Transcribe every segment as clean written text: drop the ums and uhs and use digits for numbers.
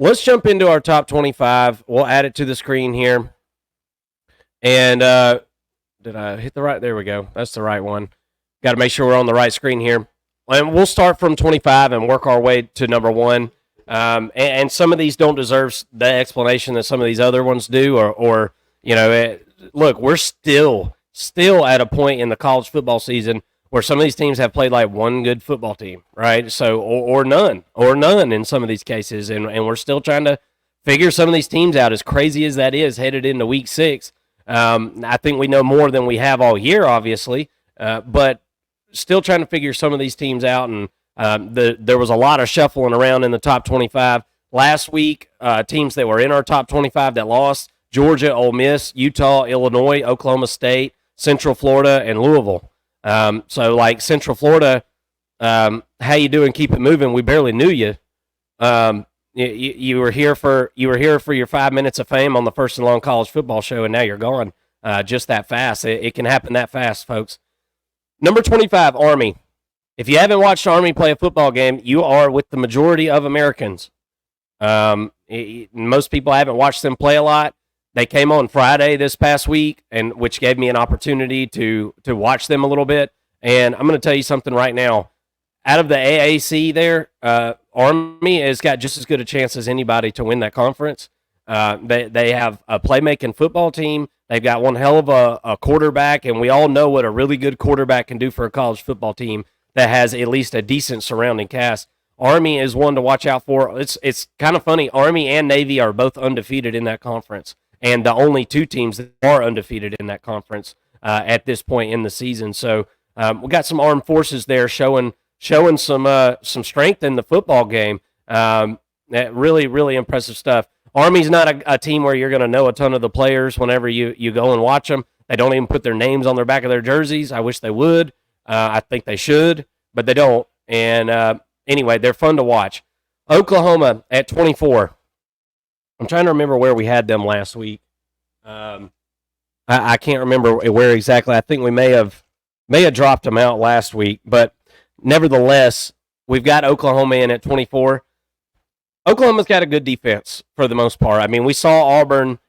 let's jump into our top 25. We'll add it to the screen here. And did I hit the right? There we go. That's the right one. Got to make sure we're on the right screen here. And we'll start from 25 and work our way to number 1. And some of these don't deserve the explanation that some of these other ones do. Or look, we're still at a point in the college football season where some of these teams have played like one good football team, right? So or none in some of these cases, and we're still trying to figure some of these teams out. As crazy as that is, headed into week 6, I think we know more than we have all year, obviously, but still trying to figure some of these teams out. And there was a lot of shuffling around in the top 25 last week. Teams that were in our top 25 that lost: Georgia, Ole Miss, Utah, Illinois, Oklahoma State, Central Florida, and Louisville. So like Central Florida, how you doing? Keep it moving. We barely knew you. You were here for your 5 minutes of fame on the First and Long College Football Show, and now you're gone. Just that fast. It can happen that fast, folks. Number 25, Army. If you haven't watched Army play a football game, you are with the majority of Americans. Most people haven't watched them play a lot. They came on Friday this past week, and which gave me an opportunity to watch them a little bit. And I'm going to tell you something right now. Out of the AAC there, Army has got just as good a chance as anybody to win that conference. They have a playmaking football team. They've got one hell of a quarterback, and we all know what a really good quarterback can do for a college football team that has at least a decent surrounding cast. Army is one to watch out for. It's kind of funny. Army and Navy are both undefeated in that conference, and the only 2 teams that are undefeated in that conference at this point in the season. So we got some armed forces there showing some strength in the football game. Really, really impressive stuff. Army's not a team where you're going to know a ton of the players whenever you go and watch them. They don't even put their names on their back of their jerseys. I wish they would. I think they should, but they don't. And anyway, they're fun to watch. Oklahoma at 24. I'm trying to remember where we had them last week. I can't remember where exactly. I think we may have dropped them out last week, but nevertheless, we've got Oklahoma in at 24. Oklahoma's got a good defense for the most part. I mean, we saw Auburn,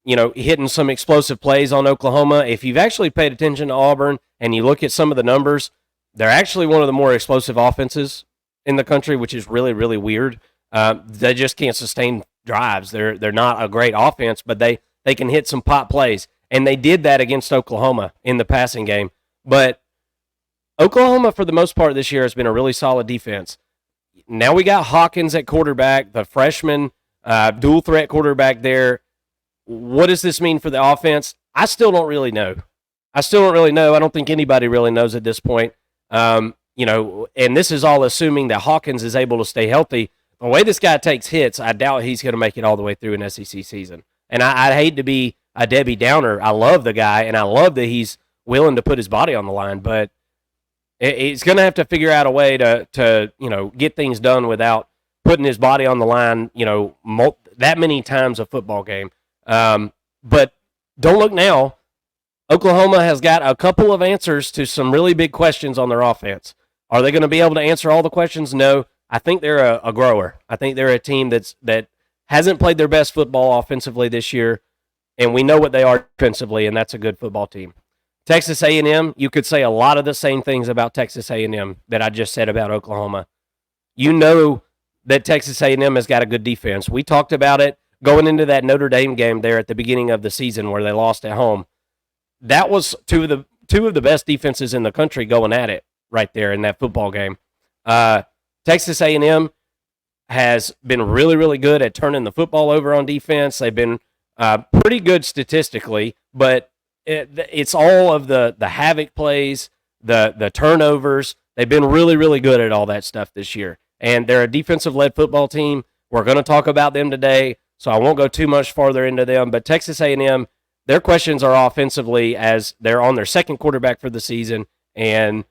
hitting some explosive plays on Oklahoma. If you've actually paid attention to Auburn and you look at some of the numbers, they're actually one of the more explosive offenses in the country, which is really, really weird. They just can't sustain drives. They're not a great offense, but they can hit some pop plays. And they did that against Oklahoma in the passing game. But Oklahoma, for the most part this year, has been a really solid defense. Now we got Hawkins at quarterback, the freshman dual threat quarterback there. What does this mean for the offense? I still don't really know. I don't think anybody really knows at this point. And this is all assuming that Hawkins is able to stay healthy. The way this guy takes hits, I doubt he's going to make it all the way through an SEC season. And I'd hate to be a Debbie Downer. I love the guy, and I love that he's willing to put his body on the line, but he's going to have to figure out a way to get things done without putting his body on the line, that many times a football game. But don't look now. Oklahoma has got a couple of answers to some really big questions on their offense. Are they going to be able to answer all the questions? No. I think they're a grower. I think they're a team that hasn't played their best football offensively this year, and we know what they are defensively, and that's a good football team. Texas A&M, you could say a lot of the same things about Texas A&M that I just said about Oklahoma. You know that Texas A&M has got a good defense. We talked about it going into that Notre Dame game there at the beginning of the season where they lost at home. That was two of the best defenses in the country going at it right there in that football game. Texas A&M has been really, really good at turning the football over on defense. They've been pretty good statistically, but it's all of the havoc plays, the turnovers. They've been really, really good at all that stuff this year. And they're a defensive-led football team. We're going to talk about them today, so I won't go too much farther into them. But Texas A&M, their questions are offensively as they're on their second quarterback for the season and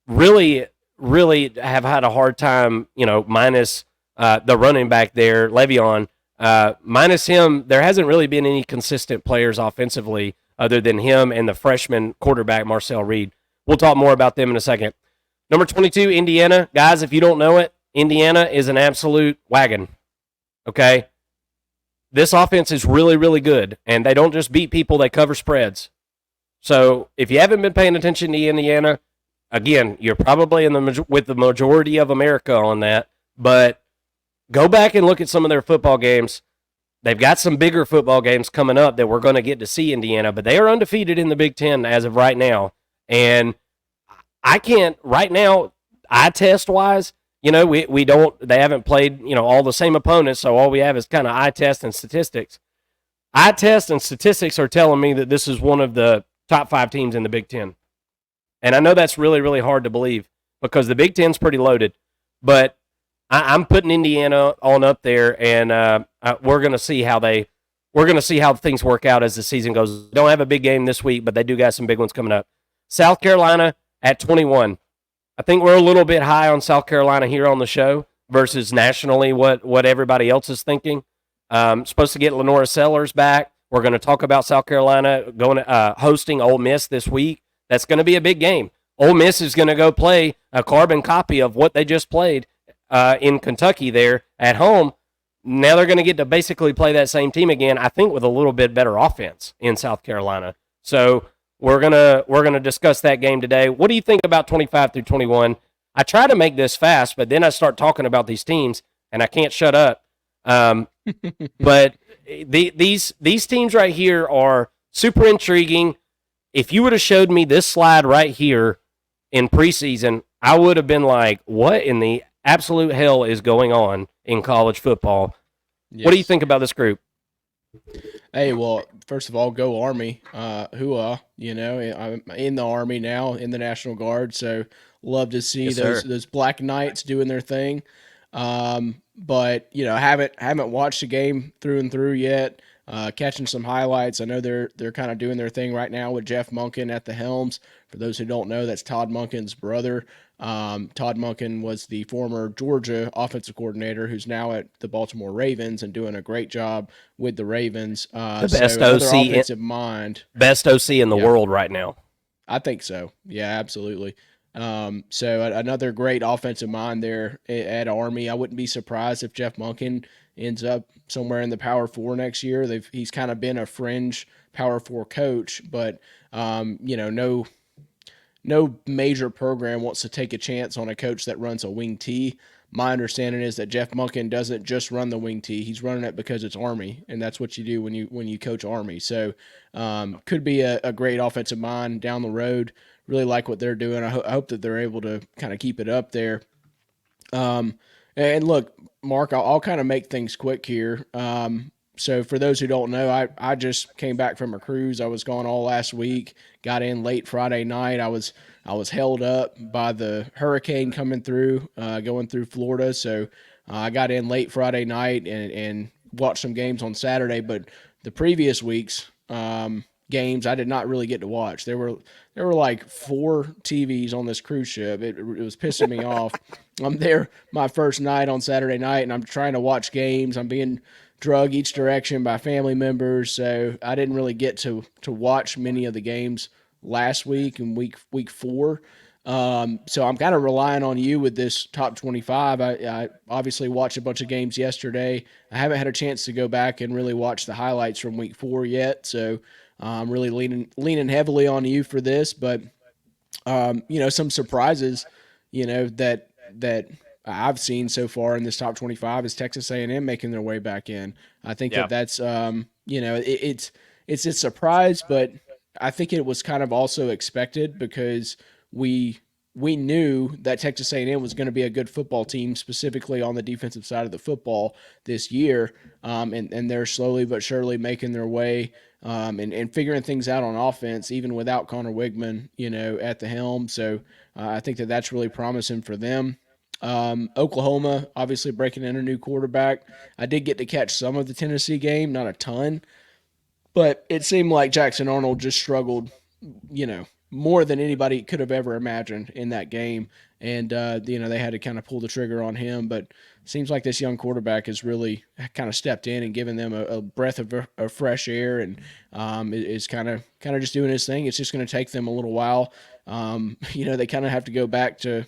really, really have had a hard time, minus the running back there, Le'Veon. Minus him, there hasn't really been any consistent players offensively other than him and the freshman quarterback, Marcel Reed. We'll talk more about them in a second. Number 22, Indiana. Guys, if you don't know it, Indiana is an absolute wagon. Okay. This offense is really, really good, and they don't just beat people, they cover spreads. So if you haven't been paying attention to Indiana, again, you're probably with the majority of America on that, but go back and look at some of their football games. They've got some bigger football games coming up that we're going to get to see Indiana, but they are undefeated in the Big Ten as of right now. And I can't, right now, eye test wise, we don't, they haven't played, all the same opponents, so all we have is kind of eye test and statistics. Eye test and statistics are telling me that this is one of the top 5 teams in the Big Ten. And I know that's really, really hard to believe because the Big Ten's pretty loaded, but I'm putting Indiana on up there, and we're going to see how things work out as the season goes. Don't have a big game this week, but they do got some big ones coming up. South Carolina at 21. I think we're a little bit high on South Carolina here on the show versus nationally what everybody else is thinking. Supposed to get Lenora Sellers back. We're going to talk about South Carolina hosting Ole Miss this week. That's going to be a big game. Ole Miss is going to go play a carbon copy of what they just played in Kentucky there at home. Now they're going to get to basically play that same team again, I think with a little bit better offense in South Carolina. So we're gonna discuss that game today. What do you think about 25 through 21? I try to make this fast, but then I start talking about these teams, and I can't shut up. But these teams right here are super intriguing. If you would have showed me this slide right here in preseason, I would have been like, what in the absolute hell is going on in college football? Yes. What do you think about this group? Hey, well, first of all, go Army. I'm in the Army now, in the National Guard, so love to see those Black Knights doing their thing. But haven't watched the game through and through yet. Catching some highlights. I know they're kind of doing their thing right now with Jeff Monken at the helms. For those who don't know, that's Todd Monken's brother. Todd Monken was the former Georgia offensive coordinator who's now at the Baltimore Ravens and doing a great job with the Ravens. The best best OC in the world right now. I think so. Yeah, absolutely. So another great offensive mind there at Army. I wouldn't be surprised if Jeff Monken ends up somewhere in the Power 4 next year. He's kind of been a fringe Power 4 coach, but no major program wants to take a chance on a coach that runs a wing T. My understanding is that Jeff Monken doesn't just run the wing T. He's running it because it's Army, and that's what you do when you coach Army. So could be a great offensive mind down the road. Really like what they're doing. I hope that they're able to kind of keep it up there. And look, Mark, I'll kind of make things quick here. So for those who don't know, I just came back from a cruise. I was gone all last week. Got in late Friday night. I was held up by the hurricane coming through, going through Florida. So I got in late Friday night and watched some games on Saturday. But the previous week's games I did not really get to watch. There were like 4 TVs on this cruise ship. It was pissing me off. I'm there my first night on Saturday night, and I'm trying to watch games. I'm being drug each direction by family members, so I didn't really get to watch many of the games last week and week 4. So I'm kind of relying on you with this top 25. I obviously watched a bunch of games yesterday. I haven't had a chance to go back and really watch the highlights from week 4 yet, so I'm really leaning heavily on you for this. But some surprises, that I've seen so far in this top 25 is Texas A&M making their way back in. I think that's it's a surprise, but I think it was kind of also expected because we knew that Texas A&M was going to be a good football team, specifically on the defensive side of the football this year, and they're slowly but surely making their way and figuring things out on offense, even without Connor Wigman, at the helm. So I think that's really promising for them. Oklahoma, obviously breaking in a new quarterback. I did get to catch some of the Tennessee game, not a ton, but it seemed like Jackson Arnold just struggled, more than anybody could have ever imagined in that game. And, they had to kind of pull the trigger on him, but it seems like this young quarterback has really kind of stepped in and given them a breath of fresh air and is kind of just doing his thing. It's just going to take them a little while. They kind of have to go back to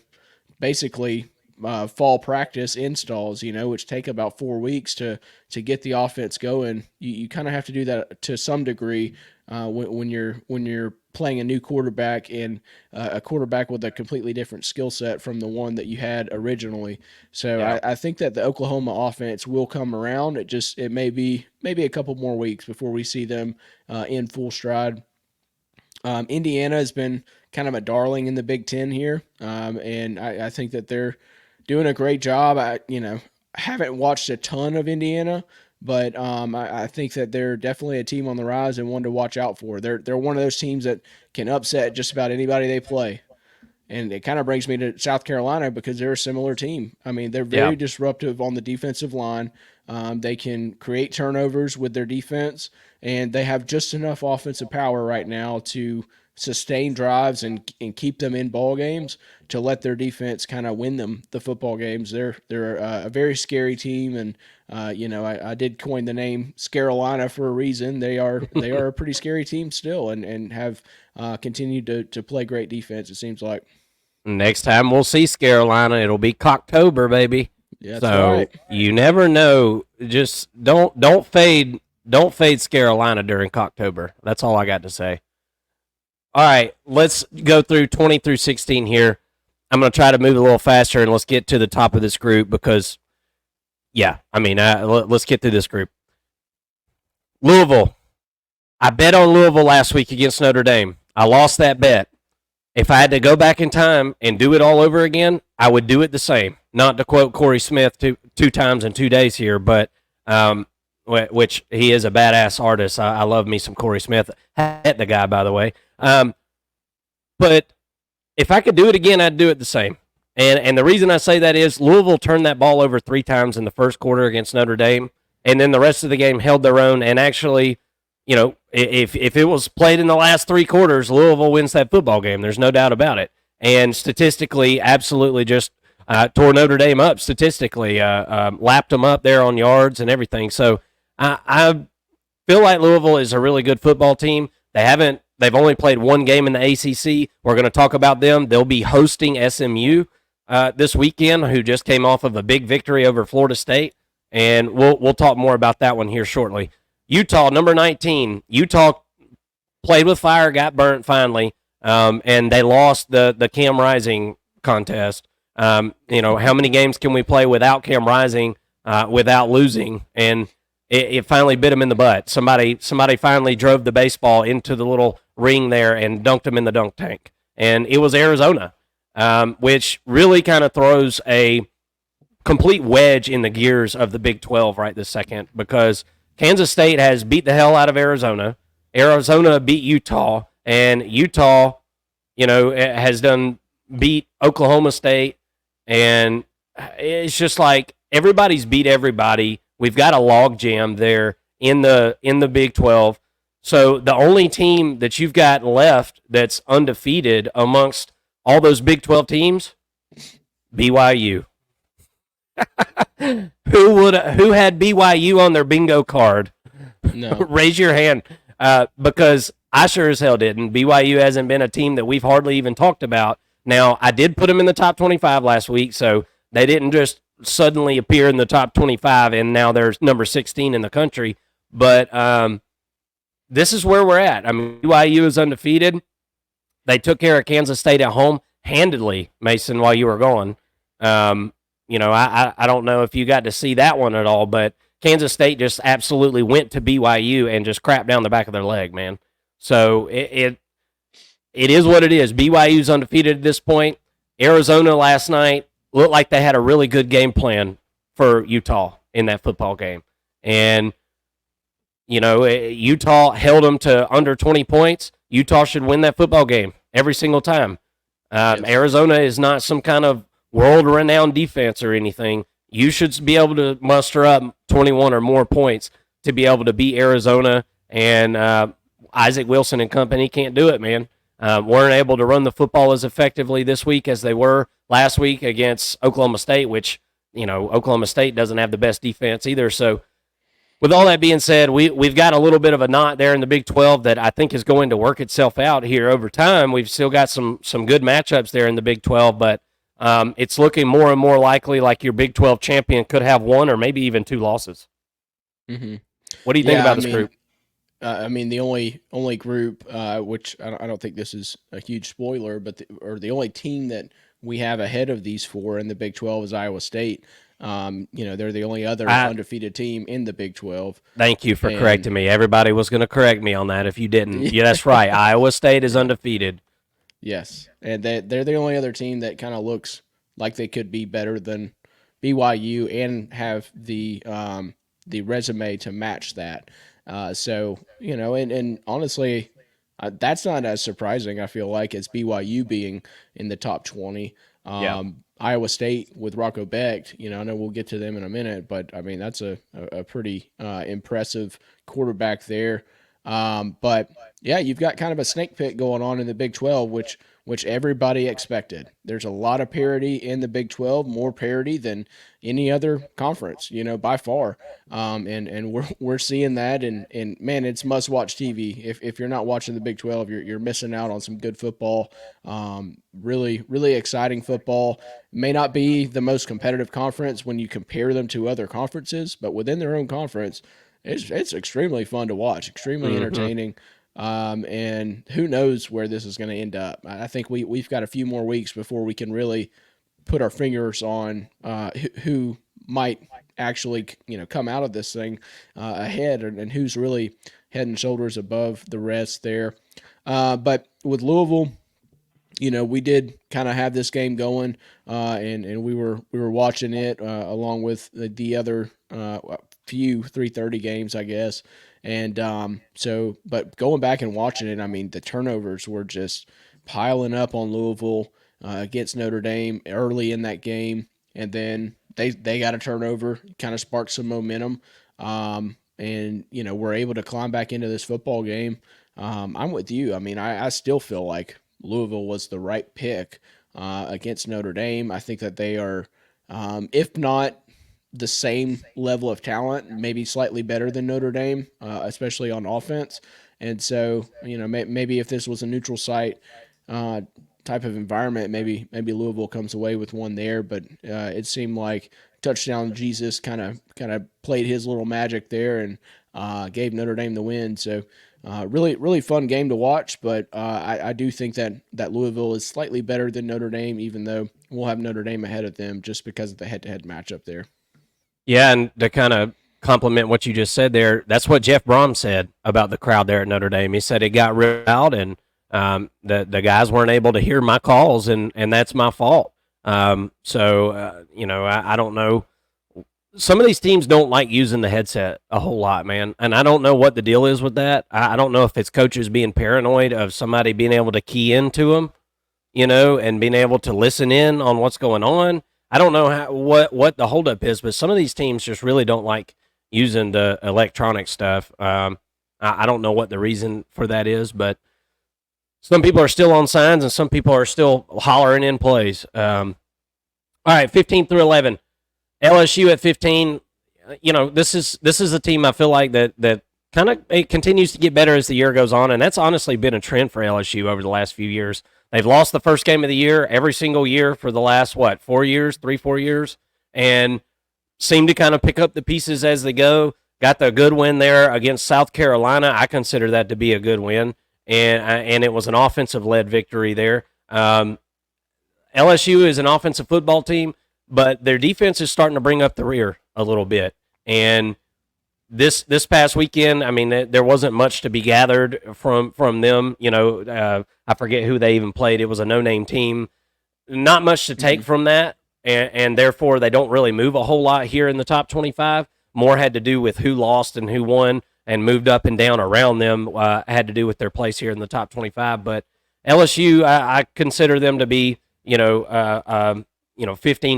basically fall practice installs, which take about 4 weeks to get the offense going. You kind of have to do that to some degree when you're playing a new quarterback and a quarterback with a completely different skill set from the one that you had originally. So Yeah. I think that the Oklahoma offense will come around. It may be maybe a couple more weeks before we see them in full stride. Indiana has been kind of a darling in the Big Ten here, and I think that they're doing a great job. I haven't watched a ton of Indiana, but I think that they're definitely a team on the rise and one to watch out for. They're one of those teams that can upset just about anybody they play. And it kind of brings me to South Carolina because they're a similar team. I mean, they're very disruptive on the defensive line. They can create turnovers with their defense, and they have just enough offensive power right now to sustain drives and keep them in ball games to let their defense kind of win them the football games. They're a very scary team, and I did coin the name Scarolina for a reason. They are a pretty scary team still, and have continued to play great defense. It seems like. Next time we'll see Carolina, it'll be Cocktober, baby. Yeah, so right. You never know. Just don't fade Carolina during Cocktober. That's all I got to say. All right, let's go through 20 through 16 here. I'm going to try to move a little faster, and let's get to the top of this group because, let's get through this group. Louisville. I bet on Louisville last week against Notre Dame. I lost that bet. If I had to go back in time and do it all over again, I would do it the same. Not to quote Corey Smith two times in 2 days here, but which he is a badass artist. I love me some Corey Smith. I met the guy, by the way. But if I could do it again, I'd do it the same. And the reason I say that is Louisville turned that ball over 3 times in the first quarter against Notre Dame, and then the rest of the game held their own and actually – if it was played in the last 3 quarters, Louisville wins that football game. There's no doubt about it. And statistically, absolutely just tore Notre Dame up statistically, lapped them up there on yards and everything. So I feel like Louisville is a really good football team. They've only played 1 game in the ACC. We're going to talk about them. They'll be hosting SMU this weekend, who just came off of a big victory over Florida State. And we'll talk more about that one here shortly. Utah, number 19. Utah played with fire, got burnt finally, and they lost the Cam Rising contest. How many games can we play without Cam Rising, without losing? And it finally bit him in the butt. Somebody finally drove the baseball into the little ring there and dunked him in the dunk tank. And it was Arizona, which really kind of throws a complete wedge in the gears of the Big 12 right this second, because Kansas State has beat the hell out of Arizona. Arizona beat Utah, and Utah, has beat Oklahoma State, and it's just like everybody's beat everybody. We've got a log jam there in the Big 12. So the only team that you've got left that's undefeated amongst all those Big 12 teams, BYU. Who had BYU on their bingo card? No. Raise your hand, because I sure as hell didn't. BYU hasn't been a team that we've hardly even talked about. Now, I did put them in the top 25 last week, so they didn't just suddenly appear in the top 25, and now they're number 16 in the country. But this is where we're at. I mean, BYU is undefeated. They took care of Kansas State at home handedly, Mason, while you were gone. I don't know if you got to see that one at all, but Kansas State just absolutely went to BYU and just crapped down the back of their leg, man. So it is what it is. BYU's undefeated at this point. Arizona last night looked like they had a really good game plan for Utah in that football game. And, Utah held them to under 20 points. Utah should win that football game every single time. Yes. Arizona is not some kind of world-renowned defense or anything. You should be able to muster up 21 or more points to be able to beat Arizona, and Isaac Wilson and company can't do it, man. Weren't able to run the football as effectively this week as they were last week against Oklahoma State, which, Oklahoma State doesn't have the best defense either. So with all that being said, we've got a little bit of a knot there in the Big 12 that I think is going to work itself out here over time. We've still got some good matchups there in the Big 12, but It's looking more and more likely like your Big 12 champion could have one or maybe even two losses. Mm-hmm. What do you think about this group? The only group, which I don't think this is a huge spoiler, but the only team that we have ahead of these four in the Big 12 is Iowa State. They're the only other undefeated team in the Big 12. Thank you for correcting me. Everybody was going to correct me on that if you didn't. Yeah, that's right. Iowa State is undefeated. Yes, and they're the only other team that kind of looks like they could be better than BYU and have the resume to match that. And honestly, that's not as surprising, I feel like, as BYU being in the top 20. Iowa State with Rocco Becht, I know we'll get to them in a minute, but I mean, that's a pretty impressive quarterback there. But yeah, you've got kind of a snake pit going on in the Big 12, which everybody expected. There's a lot of parity in the Big 12, more parity than any other conference, by far. And we're seeing that, and man, it's must watch TV. If you're not watching the Big 12, you're missing out on some good football. Really, really exciting football. May not be the most competitive conference when you compare them to other conferences, but within their own conference, it's extremely fun to watch, extremely entertaining. And who knows where this is going to end up. I think we've got a few more weeks before we can really put our fingers on who might actually come out of this thing ahead, and who's really head and shoulders above the rest there. But with Louisville, we did kind of have this game going, and we were watching it along with the other few 3:30 games, I guess. And but going back and watching it, I mean, the turnovers were just piling up on Louisville against Notre Dame early in that game, and then they got a turnover, kind of sparked some momentum, and we're able to climb back into this football game. I'm with you. I mean, I still feel like Louisville was the right pick against Notre Dame. I think that they are, if not the same level of talent, maybe slightly better than Notre Dame, especially on offense. And so, maybe if this was a neutral site type of environment, maybe Louisville comes away with one there. But it seemed like touchdown Jesus kind of played his little magic there and gave Notre Dame the win. So really, really fun game to watch. But I do think that Louisville is slightly better than Notre Dame, even though we'll have Notre Dame ahead of them just because of the head-to-head matchup there. Yeah, and to kind of complement what you just said there, that's what Jeff Brom said about the crowd there at Notre Dame. He said it got real loud, and the guys weren't able to hear my calls, and that's my fault. I don't know. Some of these teams don't like using the headset a whole lot, man, and I don't know what the deal is with that. I don't know if it's coaches being paranoid of somebody being able to key into them, and being able to listen in on what's going on. I don't know what the holdup is, but some of these teams just really don't like using the electronic stuff. I don't know what the reason for that is, but some people are still on signs and some people are still hollering in plays. All right, 15 through 11. LSU at 15. This is a team I feel like that kind of it continues to get better as the year goes on, and that's honestly been a trend for LSU over the last few years. They've lost the first game of the year every single year for the last, 4 years, and seem to kind of pick up the pieces as they go. Got the good win there against South Carolina. I consider that to be a good win, and it was an offensive-led victory there. LSU is an offensive football team, but their defense is starting to bring up the rear a little bit. And this past weekend, I mean, there wasn't much to be gathered from them. I forget who they even played. It was a no-name team. Not much to take from that, and therefore they don't really move a whole lot here in the top 25. More had to do with who lost and who won and moved up and down around them. Had to do with their place here in the top 25. But LSU, I consider them to be, 15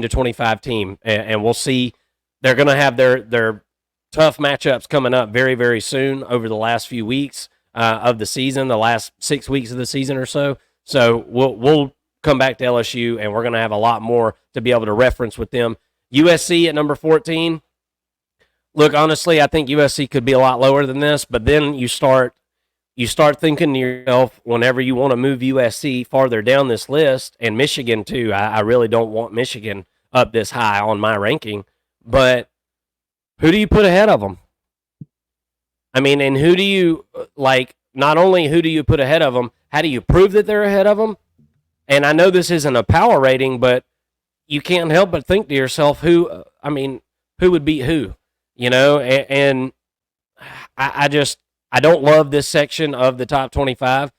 to 25 team, and we'll see. They're going to have their tough matchups coming up very, very soon over the last few weeks of the season, the last 6 weeks of the season or so. So we'll come back to LSU, and we're going to have a lot more to be able to reference with them. USC at number 14. Look, honestly, I think USC could be a lot lower than this, but then you start you start thinking to yourself whenever you want to move USC farther down this list, and Michigan too. I really don't want Michigan up this high on my ranking, but who do you put ahead of them? I mean, and who do you like? Not only who do you put ahead of them, how do you prove that they're ahead of them? And I know this isn't a power rating, but you can't help but think to yourself, who would beat who? And I don't love this section of the top 25.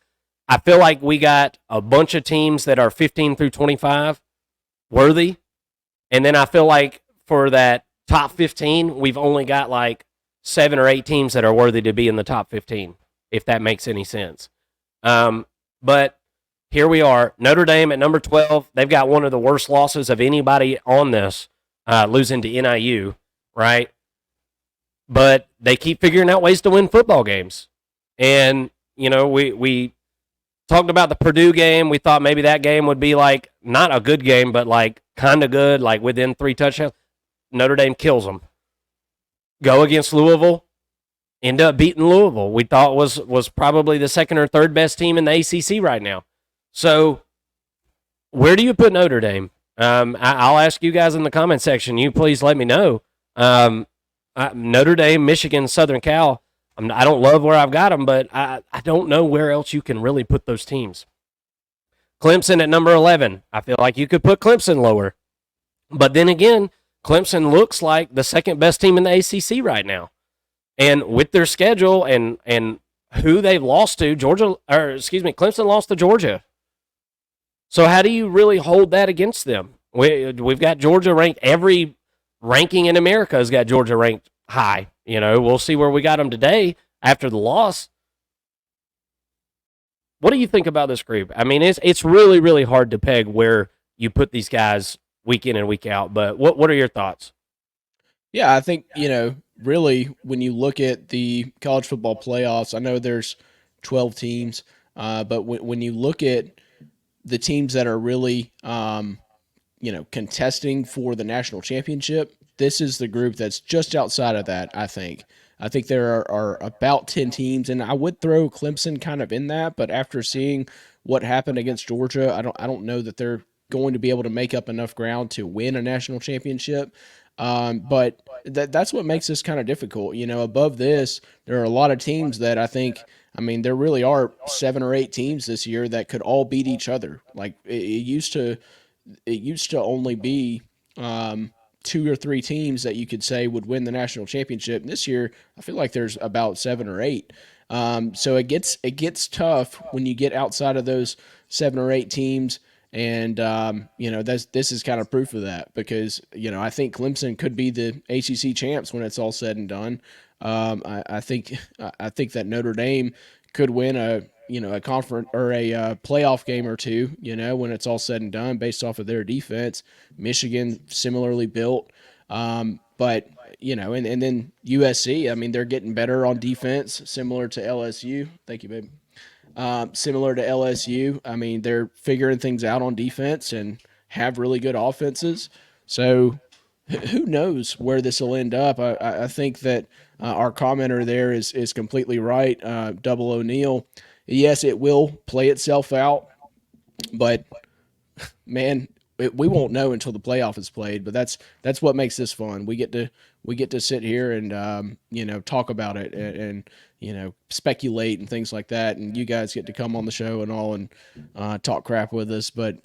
I feel like we got a bunch of teams that are 15 through 25 worthy. And then I feel like for that top 15, we've only got like 7 or 8 teams that are worthy to be in the top 15, if that makes any sense. But here we are. Notre Dame at number 12. They've got one of the worst losses of anybody on this, losing to NIU, right? But they keep figuring out ways to win football games. And, we talked about the Purdue game. We thought maybe that game would be like not a good game, but like kind of good, like within 3 touchdowns. Notre Dame kills them. Go against Louisville, end up beating Louisville. We thought was probably the second or third best team in the ACC right now. So where do you put Notre Dame? I'll ask you guys in the comment section. You please let me know. Notre Dame, Michigan, Southern Cal. I don't love where I've got them, but I don't know where else you can really put those teams. Clemson at number 11. I feel like you could put Clemson lower. But then again, Clemson looks like the second best team in the ACC right now. And with their schedule and who they've lost to, Clemson lost to Georgia. So how do you really hold that against them? We've got Georgia ranked. Every ranking in America has got Georgia ranked high. We'll see where we got them today after the loss. What do you think about this group? I mean, it's really, really hard to peg where you put these guys week in and week out. But what are your thoughts? Yeah, I think, really when you look at the college football playoffs, I know there's 12 teams, but when you look at the teams that are really, contesting for the national championship, this is the group that's just outside of that, I think. I think there are about 10 teams, and I would throw Clemson kind of in that, but after seeing what happened against Georgia, I don't know that they're going to be able to make up enough ground to win a national championship. But that's what makes this kind of difficult. Above this, there are a lot of teams that I think, there really are 7 or 8 teams this year that could all beat each other. Like it used to only be 2 or 3 teams that you could say would win the national championship. And this year, I feel like there's about 7 or 8. So it gets tough when you get outside of those 7 or 8 teams. And, this is kind of proof of that because, I think Clemson could be the ACC champs when it's all said and done. I think that Notre Dame could win a conference or a playoff game or two, when it's all said and done based off of their defense. Michigan similarly built. But, and then USC, they're getting better on defense, similar to LSU. Thank you, babe. Similar to LSU. They're figuring things out on defense and have really good offenses. So who knows where this will end up? I think that our commenter there is completely right. Double O'Neill. Yes, it will play itself out, but man, we won't know until the playoff is played. But that's what makes this fun. We get to sit here and talk about it and speculate and things like that. And you guys get to come on the show and all and talk crap with us. But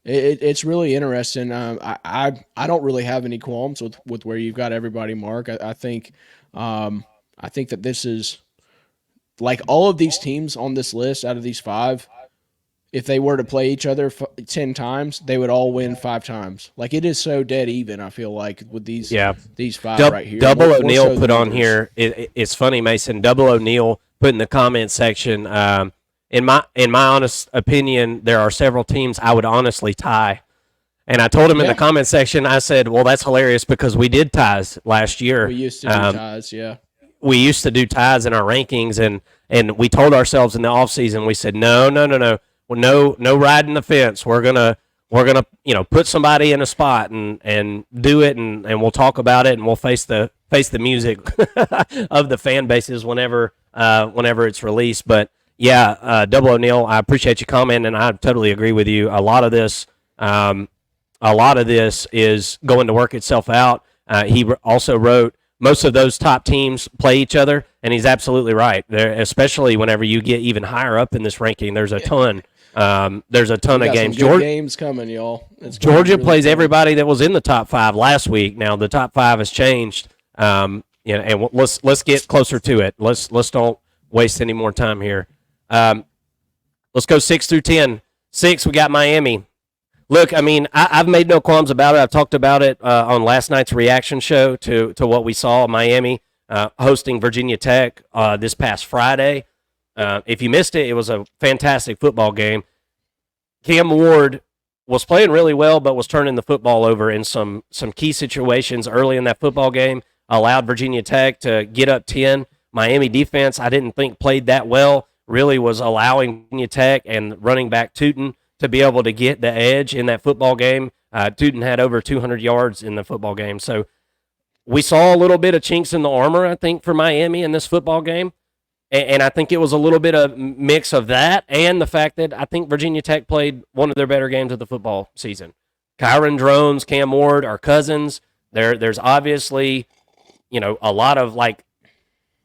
it's really interesting. I don't really have any qualms with where you've got everybody, Mark. I think that this is like all of these teams on this list out of these 5. If they were to play each other 10 times, they would all win 5 times. Like it is so dead even. I feel like with these 5 right here. Double O'Neill put on here. It's funny, Mason. Double O'Neill put in the comment section. In my honest opinion, there are several teams I would honestly tie. And I told him in the comment section, I said, "Well, that's hilarious because we did ties last year. We used to do ties, yeah. We used to do ties in our rankings, and we told ourselves in the offseason, we said, no. Well, no riding the fence. We're gonna put somebody in a spot and do it and we'll talk about it and we'll face the music of the fan bases whenever whenever it's released. But yeah, Double O'Neill, I appreciate you commenting, and I totally agree with you. A lot of this is going to work itself out. He also wrote most of those top teams play each other, and he's absolutely right. There, especially whenever you get even higher up in this ranking, there's a ton. There's a ton of games. Games coming, y'all. Georgia plays everybody that was in the top 5 last week. Now the top 5 has changed. And let's get closer to it. Let's don't waste any more time here. Let's go 6 through 10. 6, we got Miami. Look, I mean, I've made no qualms about it. I've talked about it on last night's reaction show to what we saw. Miami hosting Virginia Tech this past Friday. If you missed it, it was a fantastic football game. Cam Ward was playing really well, but was turning the football over in some key situations early in that football game. Allowed Virginia Tech to get up 10. Miami defense, I didn't think played that well. Really was allowing Virginia Tech and running back Tootin to be able to get the edge in that football game. Tootin had over 200 yards in the football game. So we saw a little bit of chinks in the armor, I think, for Miami in this football game. And I think it was a little bit of mix of that and the fact that I think Virginia Tech played one of their better games of the football season. Kyron Drones, Cam Ward are cousins. There's obviously, a lot of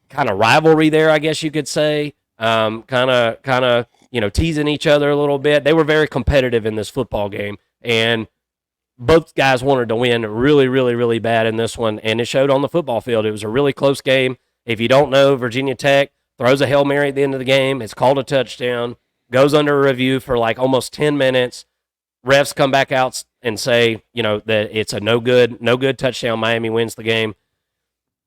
kind of rivalry there, I guess you could say. Kind of teasing each other a little bit. They were very competitive in this football game, and both guys wanted to win really, really, really bad in this one, and it showed on the football field. It was a really close game. If you don't know, Virginia Tech throws a Hail Mary at the end of the game. It's called a touchdown, goes under review for almost 10 minutes. Refs come back out and say, that it's a no good touchdown. Miami wins the game.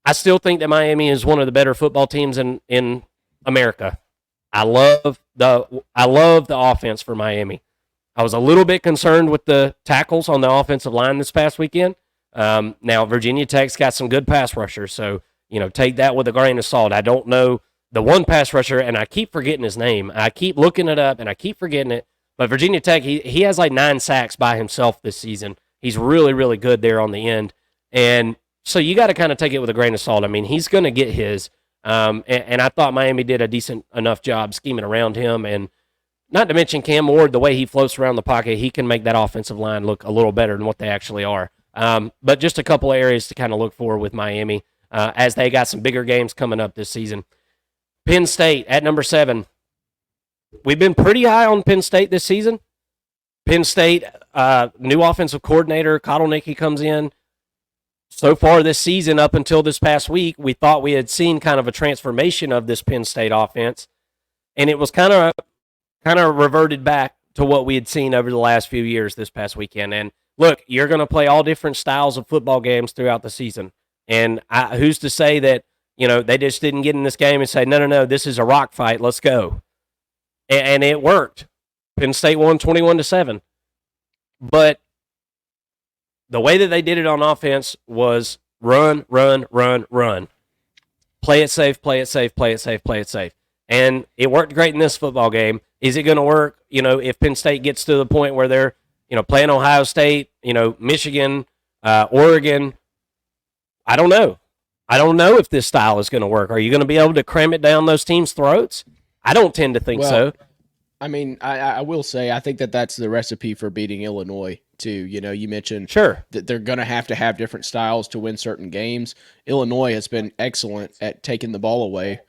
I still think that Miami is one of the better football teams in America. I love the offense for Miami. I was a little bit concerned with the tackles on the offensive line this past weekend. Now Virginia Tech's got some good pass rushers, so take that with a grain of salt. I don't know the one pass rusher, and I keep forgetting his name. I keep looking it up, and I keep forgetting it. But Virginia Tech, he has 9 sacks by himself this season. He's really, really good there on the end, and so you got to kind of take it with a grain of salt. I mean, he's going to get his. And I thought Miami did a decent enough job scheming around him, and not to mention Cam Ward, the way he floats around the pocket, he can make that offensive line look a little better than what they actually are. But just a couple of areas to kind of look for with Miami as they got some bigger games coming up this season. Penn State at number 7. We've been pretty high on Penn State this season. Penn State, new offensive coordinator, Kotelnicki comes in. So far this season, up until this past week, we thought we had seen kind of a transformation of this Penn State offense, and it was kind of reverted back to what we had seen over the last few years this past weekend. And look, you're going to play all different styles of football games throughout the season, and who's to say that they just didn't get in this game and say, no, this is a rock fight, let's go, and it worked. Penn State won 21-7, but the way that they did it on offense was run. Play it safe, play it safe, play it safe, play it safe. And it worked great in this football game. Is it going to work, if Penn State gets to the point where they're, playing Ohio State, Michigan, Oregon? I don't know. I don't know if this style is going to work. Are you going to be able to cram it down those teams' throats? I don't tend to think so. I mean, I will say I think that's the recipe for beating Illinois too. You mentioned sure that they're going to have different styles to win certain games. Illinois has been excellent at taking the ball away,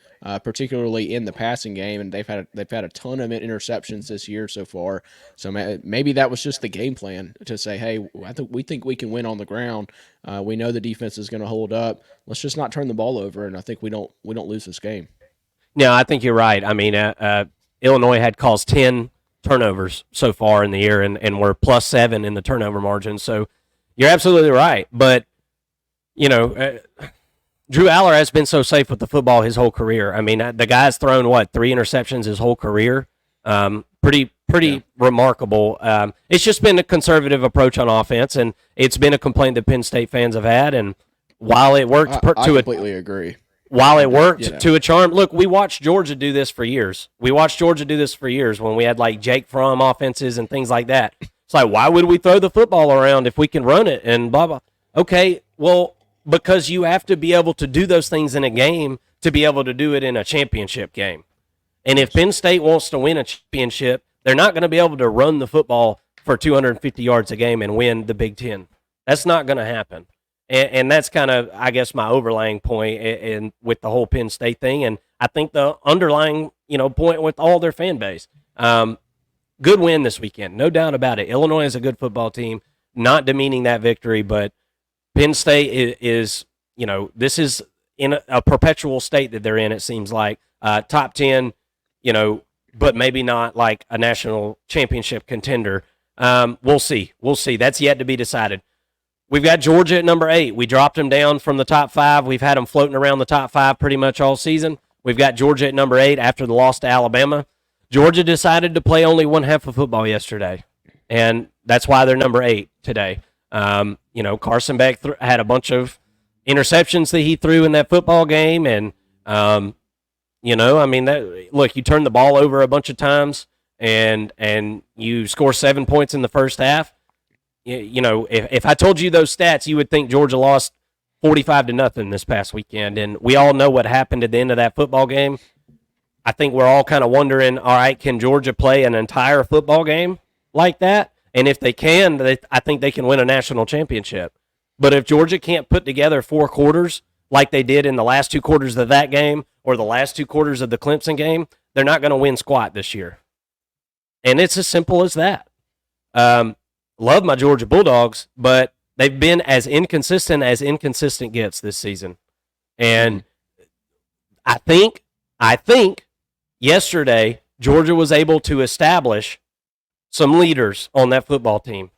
particularly in the passing game, and they've had a ton of interceptions this year so far. So maybe that was just the game plan to say, hey, we think we can win on the ground. We know the defense is going to hold up. Let's just not turn the ball over, and I think we don't lose this game. No, I think you're right. I mean, Illinois had caused 10 turnovers so far in the year, and we're +7 in the turnover margin. So you're absolutely right. But, Drew Aller has been so safe with the football his whole career. I mean, the guy's thrown, 3 interceptions his whole career? Pretty remarkable. It's just been a conservative approach on offense, and it's been a complaint that Penn State fans have had. And while it worked I completely agree. While it worked to a charm, look, we watched Georgia do this for years. When we had Jake Fromm offenses and things like that. It's why would we throw the football around if we can run it and blah, blah. Okay, well, because you have to be able to do those things in a game to be able to do it in a championship game. And if Penn State wants to win a championship, they're not going to be able to run the football for 250 yards a game and win the Big Ten. That's not going to happen. And that's kind of, I guess, my overlying point in with the whole Penn State thing. And I think the underlying, point with all their fan base. Good win this weekend, no doubt about it. Illinois is a good football team, not demeaning that victory, but Penn State is this is in a perpetual state that they're in, it seems like. Top 10, but maybe not like a national championship contender. We'll see. That's yet to be decided. We've got Georgia at number 8. We dropped them down from the top 5. We've had them floating around the top 5 pretty much all season. We've got Georgia at number 8 after the loss to Alabama. Georgia decided to play only one half of football yesterday, and that's why they're number 8 today. Carson Beck had a bunch of interceptions that he threw in that football game, and look, you turn the ball over a bunch of times, and you score 7 points in the first half. If I told you those stats, you would think Georgia lost 45-0 this past weekend, and we all know what happened at the end of that football game. I think we're all kind of wondering, all right, can Georgia play an entire football game like that? And if they can, I think they can win a national championship. But if Georgia can't put together 4 quarters like they did in the last 2 quarters of that game or the last 2 quarters of the Clemson game, they're not going to win squat this year. And it's as simple as that. Love my Georgia Bulldogs, but they've been as inconsistent gets this season. And I think yesterday Georgia was able to establish some leaders on that football team,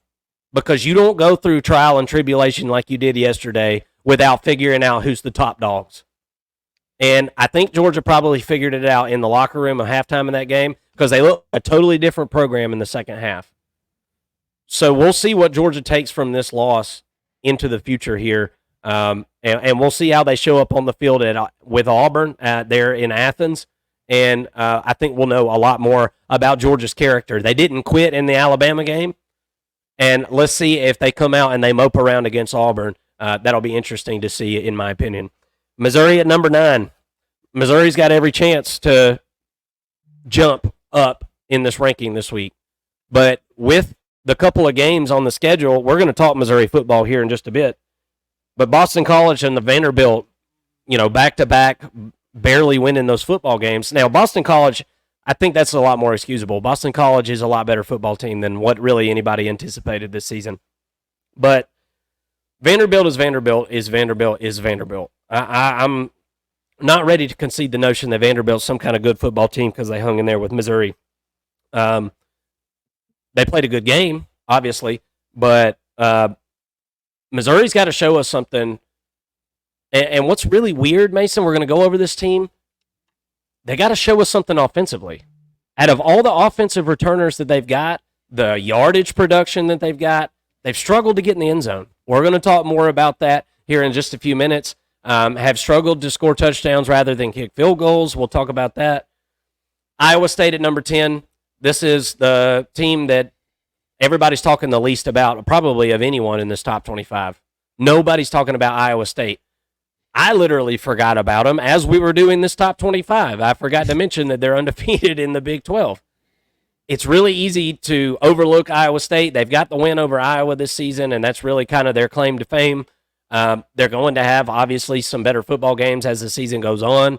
because you don't go through trial and tribulation like you did yesterday without figuring out who's the top dogs. And I think Georgia probably figured it out in the locker room at halftime in that game, because they look a totally different program in the second half. So we'll see what Georgia takes from this loss into the future here, and we'll see how they show up on the field with Auburn there in Athens. And I think we'll know a lot more about Georgia's character. They didn't quit in the Alabama game, and let's see if they come out and they mope around against Auburn. That'll be interesting to see, in my opinion. Missouri at number 9. Missouri's got every chance to jump up in this ranking this week. But with the couple of games on the schedule, we're going to talk Missouri football here in just a bit. But Boston College and the Vanderbilt, back-to-back, barely winning those football games. Now, Boston College, I think that's a lot more excusable. Boston College is a lot better football team than what really anybody anticipated this season. But Vanderbilt is Vanderbilt is Vanderbilt is Vanderbilt. I'm not ready to concede the notion that Vanderbilt's some kind of good football team because they hung in there with Missouri. They played a good game, obviously, but Missouri's got to show us something. And what's really weird, Mason, we're going to go over this team. They got to show us something offensively. Out of all the offensive returners that they've got, the yardage production that they've got, they've struggled to get in the end zone. We're going to talk more about that here in just a few minutes. Have struggled to score touchdowns rather than kick field goals. We'll talk about that. Iowa State at number 10. This is the team that everybody's talking the least about, probably of anyone in this top 25. Nobody's talking about Iowa State. I literally forgot about them as we were doing this top 25. I forgot to mention that they're undefeated in the Big 12. It's really easy to overlook Iowa State. They've got the win over Iowa this season, and that's really kind of their claim to fame. They're going to have, obviously, some better football games as the season goes on.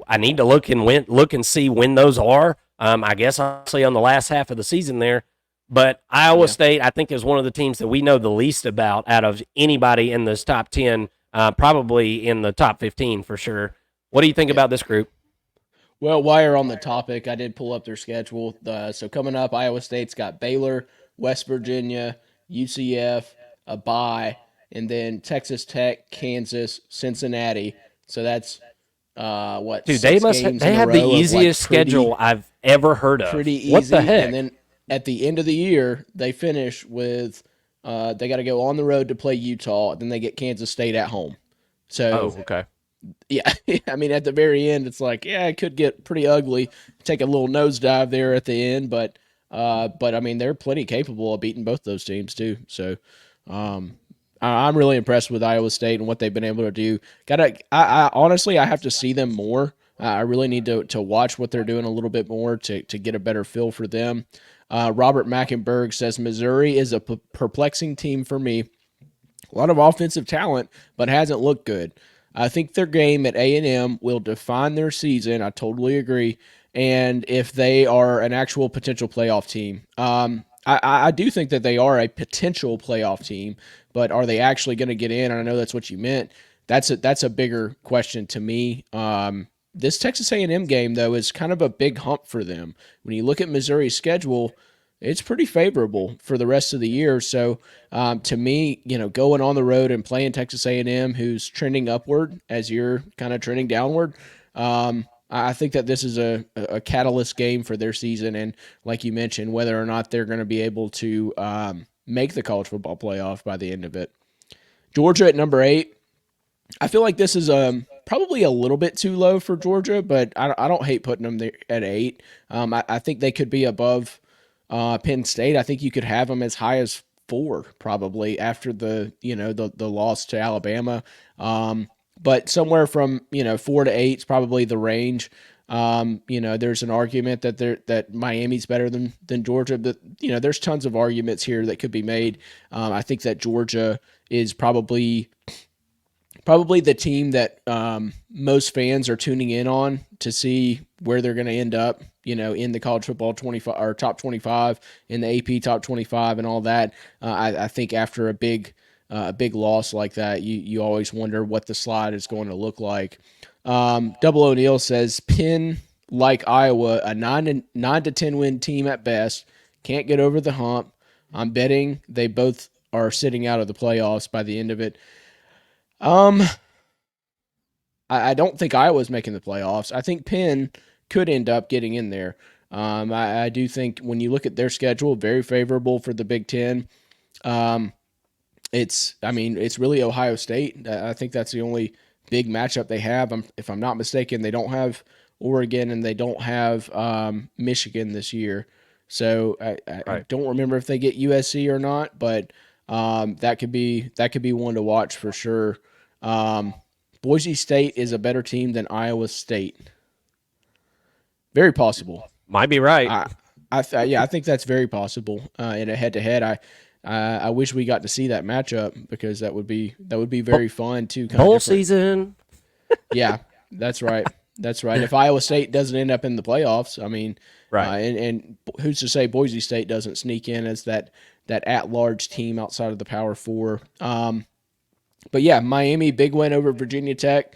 I need to look and see when those are. I guess honestly on the last half of the season there. But Iowa State, I think, is one of the teams that we know the least about out of anybody in this top 10, probably in the top 15 for sure. What do you think about this group? Well, while you're on the topic, I did pull up their schedule. So coming up, Iowa State's got Baylor, West Virginia, UCF, a bye, and then Texas Tech, Kansas, Cincinnati. So that's Dude, they have the easiest schedule I've ever heard of. Pretty easy. What the heck? And then at the end of the year, they finish with they got to go on the road to play Utah, then they get Kansas State at home. So okay. Yeah, I mean, at the very end, it's like, it could get pretty ugly. Take a little nosedive there at the end, but I mean, they're plenty capable of beating both those teams too. So, I I'm really impressed with Iowa State and what they've been able to do. I honestly, I have to see them more. I really need to watch what they're doing a little bit more to get a better feel for them. Robert Mackenberg says Missouri is a perplexing team for me. A lot of offensive talent, but hasn't looked good. I think their game at A&M will define their season. I totally agree. And if they are an actual potential playoff team, I do think that they are a potential playoff team, but are they actually going to get in? And I know that's what you meant. That's a bigger question to me. This Texas A&M game, though, is kind of a big hump for them. When you look at Missouri's schedule, it's pretty favorable for the rest of the year. So to me, going on the road and playing Texas A&M, who's trending upward as you're kind of trending downward, I think that this is a catalyst game for their season. And like you mentioned, whether or not they're going to be able to make the college football playoff by the end of it. Georgia at number 8. I feel like this is probably a little bit too low for Georgia, but I don't hate putting them there at 8. I think they could be above Penn State. I think you could have them as high as 4 probably after the loss to Alabama. But somewhere from 4 to 8 is probably the range. There's an argument that Miami's better than Georgia, but there's tons of arguments here that could be made. I think that Georgia is probably the team that most fans are tuning in on to see where they're going to end up, in the college football 25 or top 25, in the AP top 25 and all that. I think after a big loss like that, you always wonder what the slide is going to look like. Double O'Neill says Penn, like Iowa, a 9 to 10 win team at best, can't get over the hump. I'm betting they both are sitting out of the playoffs by the end of it. I don't think Iowa's making the playoffs. I think Penn could end up getting in there. I do think when you look at their schedule, very favorable for the Big Ten. It's really Ohio State. I think that's the only big matchup they have. If I'm not mistaken, they don't have Oregon and they don't have Michigan this year. So I don't remember if they get USC or not, but that could be one to watch for sure. Boise State is a better team than Iowa State. Very possible. Might be right. I think that's very possible in a head-to-head. I wish we got to see that matchup because that would be very fun too. Bowl season. Yeah, that's right. That's right. If Iowa State doesn't end up in the playoffs, right. And who's to say Boise State doesn't sneak in as that at-large team outside of the Power Four. But yeah, Miami, big win over Virginia Tech.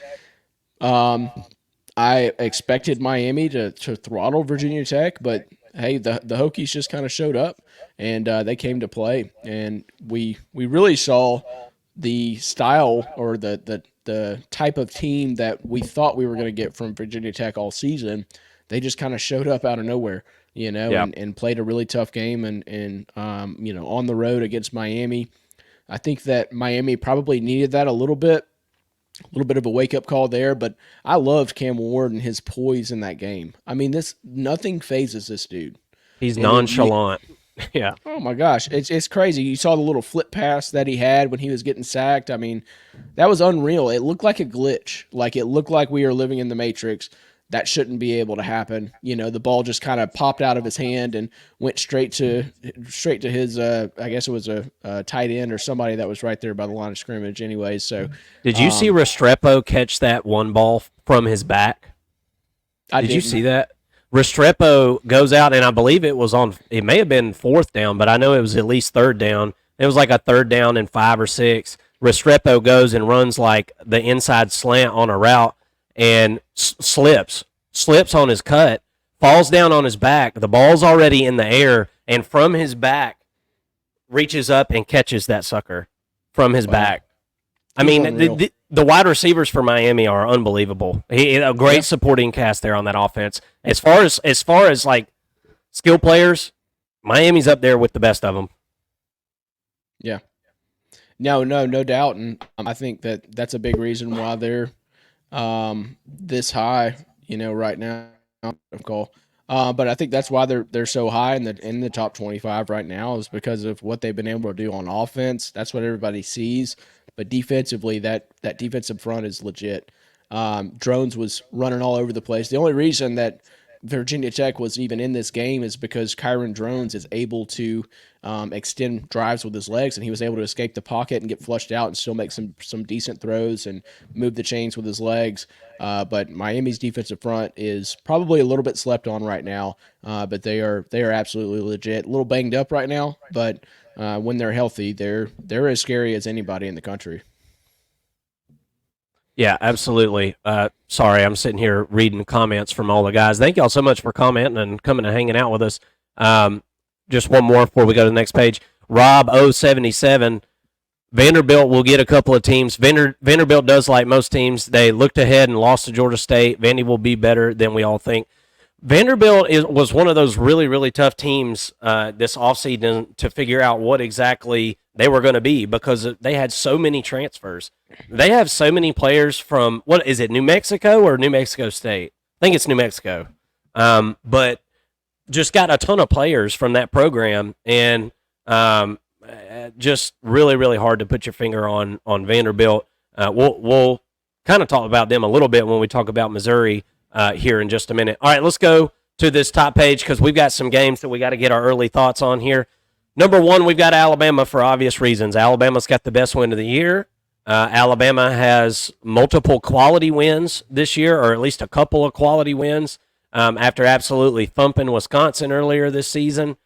I expected Miami to throttle Virginia Tech, but hey, the Hokies just kind of showed up and they came to play, and we really saw the style or the type of team that we thought we were going to get from Virginia Tech all season. They just kind of showed up out of nowhere, and played a really tough game and on the road against Miami. I think that Miami probably needed that a little bit of a wake-up call there, but I loved Cam Ward and his poise in that game. Nothing phases this dude. He's nonchalant. Yeah. Oh, my gosh. It's crazy. You saw the little flip pass that he had when he was getting sacked. That was unreal. It looked like a glitch. Like, it looked like we were living in the Matrix. That shouldn't be able to happen. The ball just kind of popped out of his hand and went straight to his, I guess it was a tight end or somebody that was right there by the line of scrimmage anyway. So, did you see Restrepo catch that one ball from his back? Did you see that? Restrepo goes out, and I believe it may have been 4th down, but I know it was at least 3rd down. It was like a 3rd down and 5 or 6. Restrepo goes and runs like the inside slant on a route, and slips on his cut, falls down on his back. The ball's already in the air, and from his back, reaches up and catches that sucker from his back. The wide receivers for Miami are unbelievable. A great supporting cast there on that offense. As far as like skill players, Miami's up there with the best of them. Yeah. No doubt, and I think that's a big reason why they're this high, right now. Call. But I think that's why they're so high in the top 25 right now, is because of what they've been able to do on offense. That's what everybody sees. But defensively, that defensive front is legit. Drones was running all over the place. The only reason that Virginia Tech was even in this game is because Kyron Drones is able to extend drives with his legs, and he was able to escape the pocket and get flushed out and still make some decent throws and move the chains with his legs. But Miami's defensive front is probably a little bit slept on right now, but they are absolutely legit. A little banged up right now, but when they're healthy, they're as scary as anybody in the country. Yeah, absolutely. Sorry, I'm sitting here reading comments from all the guys. Thank y'all so much for commenting and coming and hanging out with us. Just one more before we go to the next page. Rob 077, Vanderbilt will get a couple of teams. Vanderbilt does like most teams. They looked ahead and lost to Georgia State. Vandy will be better than we all think. Vanderbilt was one of those really, really tough teams this offseason to figure out what exactly they were going to be, because they had so many transfers. They have so many players from, what is it, New Mexico or New Mexico State? I think it's New Mexico. But just got a ton of players from that program, and just really, really hard to put your finger on Vanderbilt. We'll kind of talk about them a little bit when we talk about Missouri here in just a minute. All right, let's go to this top page because we've got some games that we got to get our early thoughts on here. Number one, we've got Alabama for obvious reasons. Alabama's got the best win of the year. Alabama has multiple quality wins this year, or at least a couple of quality wins, after absolutely thumping Wisconsin earlier this season.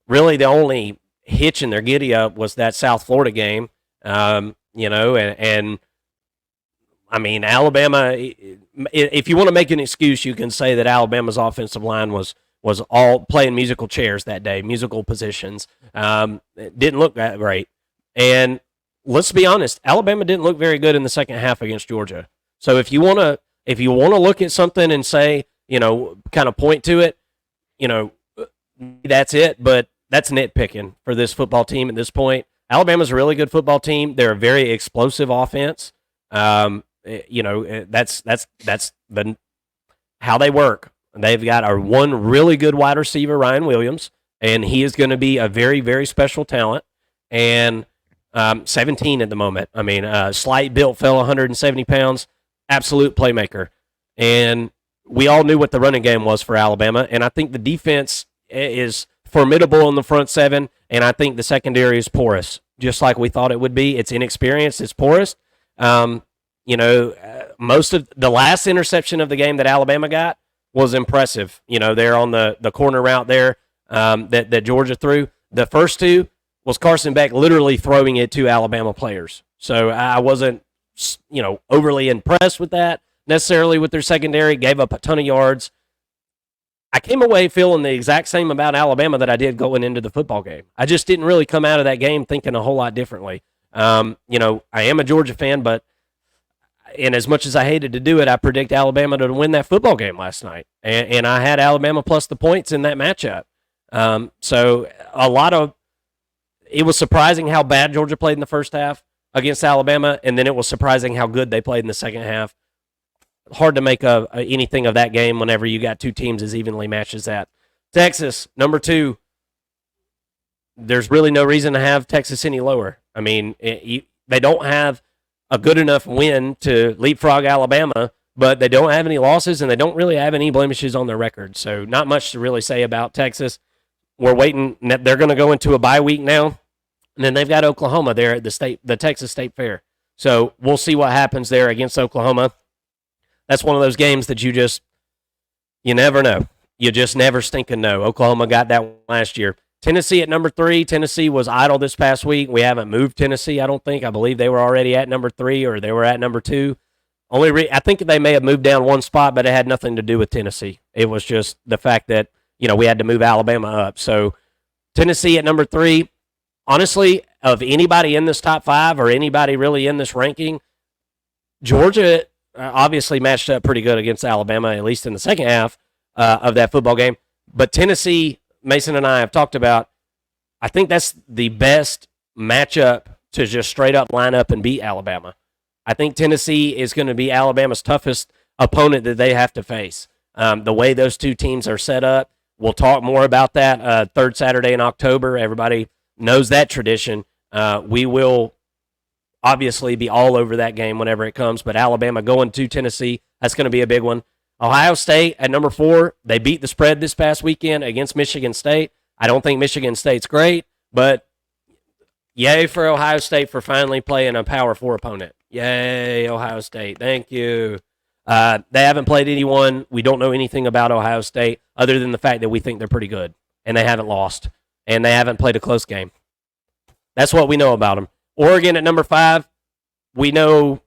Really, the only hitch in their giddy-up was that South Florida game, and I mean, Alabama, if you want to make an excuse, you can say that Alabama's offensive line was all playing musical chairs that day, musical positions. It didn't look that great. And let's be honest, Alabama didn't look very good in the second half against Georgia. So if you want to look at something and say, kind of point to it, that's it, but that's nitpicking for this football team at this point. Alabama's a really good football team. They're a very explosive offense. That's the how they work. They've got one really good wide receiver, Ryan Williams, and he is going to be a very, very special talent. And 17 at the moment. I mean, slight built, fell 170 pounds, absolute playmaker. And we all knew what the running game was for Alabama, and I think the defense is formidable in the front seven, and I think the secondary is porous, just like we thought it would be. It's inexperienced, it's porous. Most of the last interception of the game that Alabama got was impressive. They're on the corner route there that Georgia threw. The first two was Carson Beck literally throwing it to Alabama players. So I wasn't, overly impressed with that necessarily with their secondary. Gave up a ton of yards. I came away feeling the exact same about Alabama that I did going into the football game. I just didn't really come out of that game thinking a whole lot differently. I am a Georgia fan, but and as much as I hated to do it, I predict Alabama to win that football game last night. And I had Alabama plus the points in that matchup. So it was surprising how bad Georgia played in the first half against Alabama, and then it was surprising how good they played in the second half. Hard to make anything of that game whenever you got two teams as evenly matched as that. Texas, number 2. There's really no reason to have Texas any lower. I mean, they don't have a good enough win to leapfrog Alabama, but they don't have any losses, and they don't really have any blemishes on their record. So not much to really say about Texas. We're waiting. They're going to go into a bye week now, and then they've got Oklahoma there at the Texas State Fair. So we'll see what happens there against Oklahoma. That's one of those games that you never know. You just never stinking know. Oklahoma got that last year. Tennessee at number 3. Tennessee was idle this past week. We haven't moved Tennessee, I don't think. I believe they were already at number 3 or they were at number 2. I think they may have moved down one spot, but it had nothing to do with Tennessee. It was just the fact that, we had to move Alabama up. So Tennessee at number 3. Honestly, of anybody in this top 5 or anybody really in this ranking, Georgia obviously matched up pretty good against Alabama, at least in the second half of that football game. But Tennessee, Mason and I have talked about, I think that's the best matchup to just straight up line up and beat Alabama. I think Tennessee is going to be Alabama's toughest opponent that they have to face. The way those two teams are set up, We'll talk more about that third Saturday in October. Everybody knows that tradition. We will obviously be all over that game whenever it comes, but Alabama going to Tennessee, that's going to be a big one. Ohio State at number 4, they beat the spread this past weekend against Michigan State. I don't think Michigan State's great, but yay for Ohio State for finally playing a Power 4 opponent. Yay, Ohio State. Thank you. They haven't played anyone. We don't know anything about Ohio State other than the fact that we think they're pretty good, and they haven't lost, and they haven't played a close game. That's what we know about them. Oregon at number 5, we know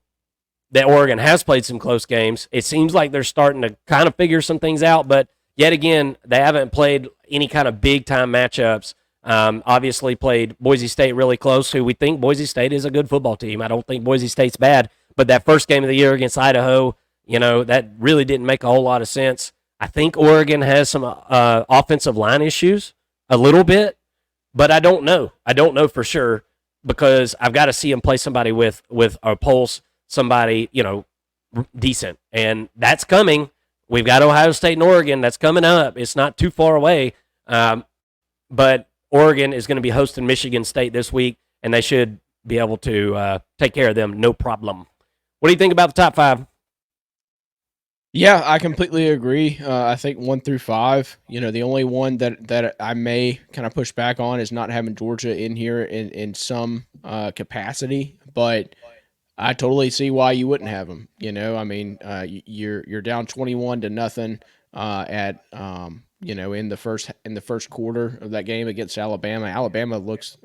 that Oregon has played some close games. It seems like they're starting to kind of figure some things out, but yet again, they haven't played any kind of big-time matchups. Obviously played Boise State really close, who we think Boise State is a good football team. I don't think Boise State's bad, but that first game of the year against Idaho, that really didn't make a whole lot of sense. I think Oregon has some offensive line issues a little bit, but I don't know. I don't know for sure because I've got to see them play somebody with a pulse, somebody, decent. And that's coming. We've got Ohio State and Oregon. That's coming up. It's not too far away. But Oregon is going to be hosting Michigan State this week, and they should be able to take care of them, no problem. What do you think about the top 5? Yeah, I completely agree. I think 1 through 5, the only one that I may kind of push back on is not having Georgia in here in some capacity, but I totally see why you wouldn't have them. You're down 21-0 at in the first quarter of that game against Alabama. Alabama looks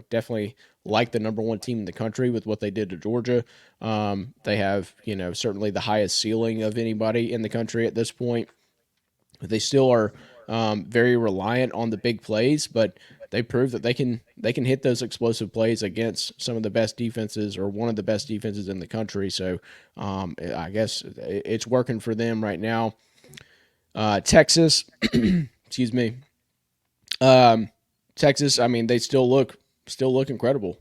definitely like the number 1 team in the country with what they did to Georgia. They have certainly the highest ceiling of anybody in the country at this point. They still are very reliant on the big plays, but they prove that they can hit those explosive plays against some of the best defenses or one of the best defenses in the country. So I guess it's working for them right now. Texas, excuse me. Texas, I mean, they still look incredible.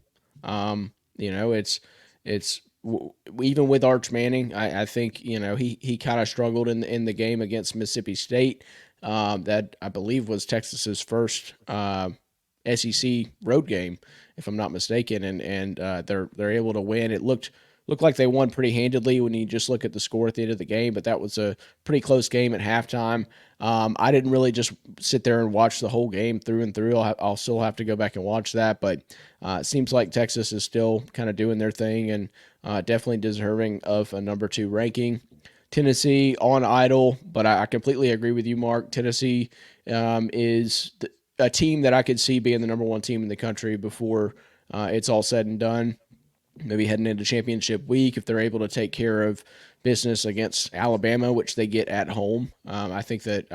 It's even with Arch Manning, I think he kind of struggled in the game against Mississippi State. That I believe was Texas's first SEC road game, if I'm not mistaken, and they're able to win. It looked like they won pretty handedly when you just look at the score at the end of the game, but that was a pretty close game at halftime. I didn't really just sit there and watch the whole game through and through. I'll still have to go back and watch that, but it seems like Texas is still kind of doing their thing and definitely deserving of a number 2 ranking. Tennessee on idle, but I completely agree with you, Mark. Tennessee is a team that I could see being the number 1 team in the country before it's all said and done. Maybe heading into championship week, if they're able to take care of business against Alabama, which they get at home. I think that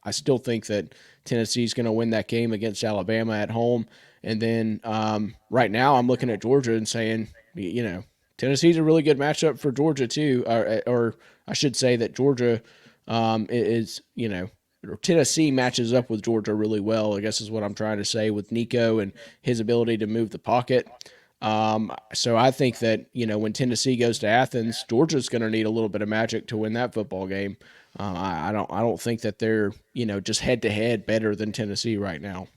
I still think that Tennessee's going to win that game against Alabama at home. And then right now I'm looking at Georgia and saying, Tennessee's a really good matchup for Georgia too. Or I should say that Georgia is, Tennessee matches up with Georgia really well, I guess is what I'm trying to say, with Nico and his ability to move the pocket. So I think that, when Tennessee goes to Athens, Georgia's going to need a little bit of magic to win that football game. I don't think that they're, just head to head better than Tennessee right now,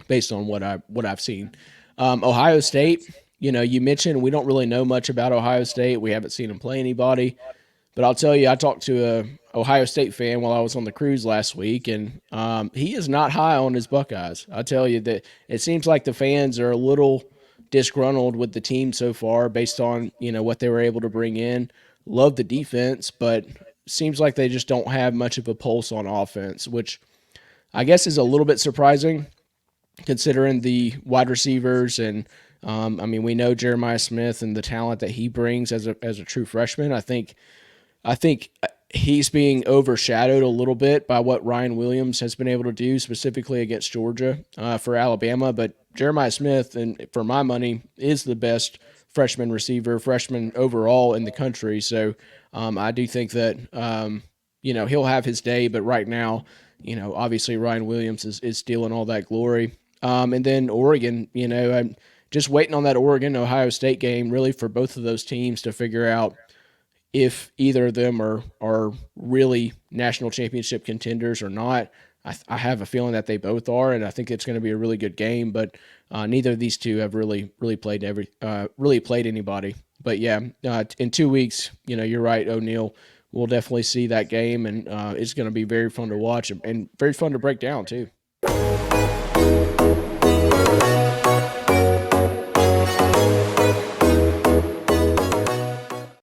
based on what I've seen. Ohio State, you mentioned we don't really know much about Ohio State. We haven't seen them play anybody, but I'll tell you, I talked to a Ohio State fan while I was on the cruise last week, and he is not high on his Buckeyes. I'll tell you that it seems like the fans are a little disgruntled with the team so far based on, what they were able to bring in. Love the defense, but seems like they just don't have much of a pulse on offense, which I guess is a little bit surprising considering the wide receivers. And we know Jeremiah Smith and the talent that he brings as a true freshman. I think he's being overshadowed a little bit by what Ryan Williams has been able to do specifically against Georgia for Alabama. But Jeremiah Smith, and for my money, is the best freshman overall in the country. So I do think that, he'll have his day. But right now, obviously Ryan Williams is stealing all that glory. And then Oregon, I'm just waiting on that Oregon-Ohio State game really for both of those teams to figure out if either of them are really national championship contenders or not. I have a feeling that they both are, and I think it's going to be a really good game. But neither of these two have really played anybody. But yeah, in 2 weeks, you're right, O'Neal. We'll definitely see that game, and it's going to be very fun to watch and very fun to break down too.